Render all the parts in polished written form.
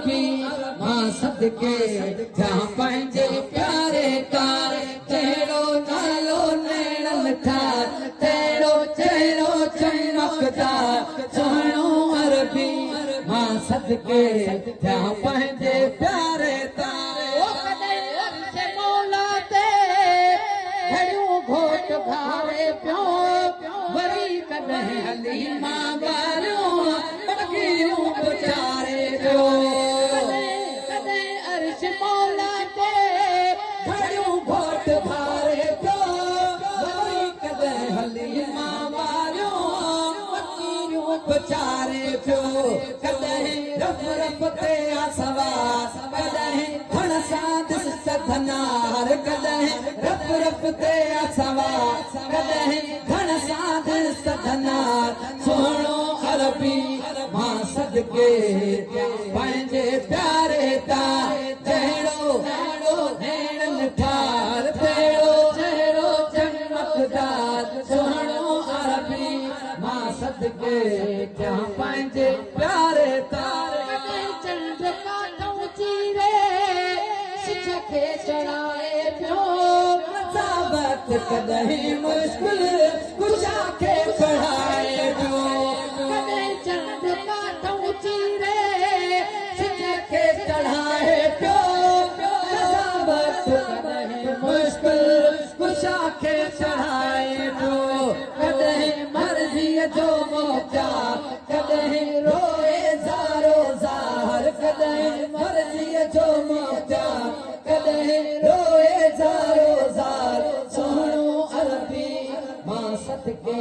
अरबी मां सदके जहाँ पंहिंजे प्यारे तार तेरो नालो नैणन ठार तेरो चेहरो चमकदार सोहणो अरबी मां सदके जहाँ पंहिंजे प्यारे तार मौला ते घड़ियूं घोट घारे पियो वरी कॾहिं हली मां ॿारियूं फ़क़ीरूं गुज़ारे पियो कॾहिं अर्श मौला ते घड़ियूं घोट घारे पियो वरी कॾहिं हली मां ॿारियूं फ़क़ीरूं गुज़ारे पियो कॾहिं रफ़ रफ़ ते आसवार कॾहिं खण सां ॾिस सधनार कॾहिं रफ़ रफ़ ते आसवार कॾहिं खण सां ॾिस सधनार सोहणो अरबी मां सदके पंहिंजे प्यारे तार जहिड़ो नैणन ठार तेरो चेहरो चमकदार सोहणो अरबी मां सदके जहाँ पंहिंजे प्यारे तार चंड काठों चीरे सिज खे चढ़ाए पियो मसाबत कॾहिं मुश्किल कुशा खे पढ़ाए पियो कॾहिं चंड काठों चीरे सिज खे चढ़ाए पियो मसाबत कॾहिं मुश्किल कुशा खे चढ़ाए पियो कॾहिं मर्ज़ीअ जो मौका कॾहिं रोए ज़ारो ज़ार कॾहिं मर्ज़ीअ जो मौका कॾहिं रोए ज़ारो ज़ार सोहणो अरबी मां सदके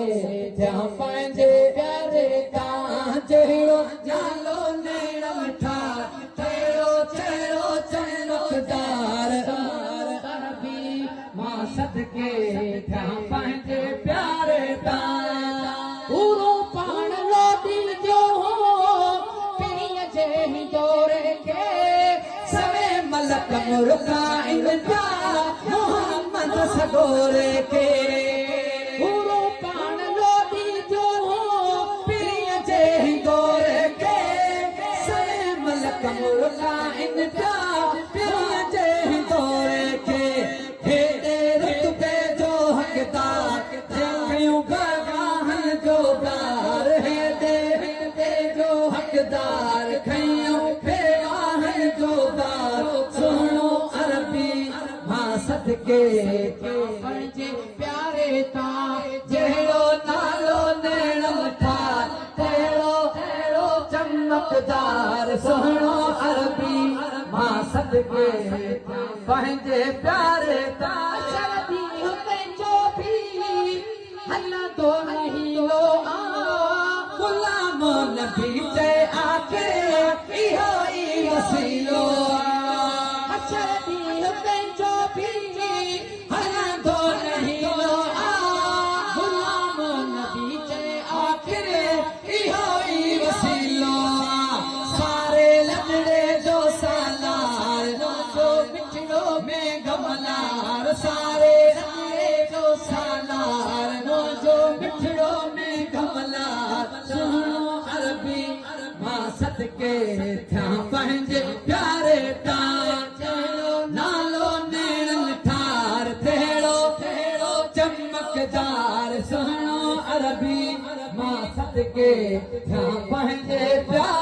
जहाँ पंहिंजे प्यारे तां जहिड़ो नालो नैणन ठार तेरो चेहरो चमकदार अरबी मां सदके जहाँ पंहिंजे प्यारे तां पूरो पाण लोटी जो पीअ जे ही दौरे खे सवे मलक मुर्गा इनका मोहम्मद सगोरे के पूरो पाण लोटी जो पीअ जे ही दौरे के सवे मलक मुर्गा इनका पीअ जे ही दौरे के हेॾे रुतबे जो हक़दार कयूं बागाहन जो बार हेॾे जो हक़दार खयूं बेवाहन जो बार सोहणो अरबी मां सदके पंहिंजे प्यारे तां जहिड़ो नालो नैणन ठार तेरो चमकदार सोहणो अरबी मां सदके पंहिंजे प्यारे तां जो भी हलंदो रहींदो गुलाम नबी ते आके इहो ई वसीलो जो भी हलंदो रहींदो गुलाम नबी ते आखिर इहो ई वसीलो सारे लंगड़े जो सालार जो मिठड़ो में गमलार सारे जो सालार जो मिठड़ो में गमलार सोहणो अरबी मां सदके जहाँ पंहिंजे प्यारे तां जहिड़ो नालो नैणन ठार तेरो चमकदार सोहणो अरबी मां सदके जहाँ पंहिंजे प्यारे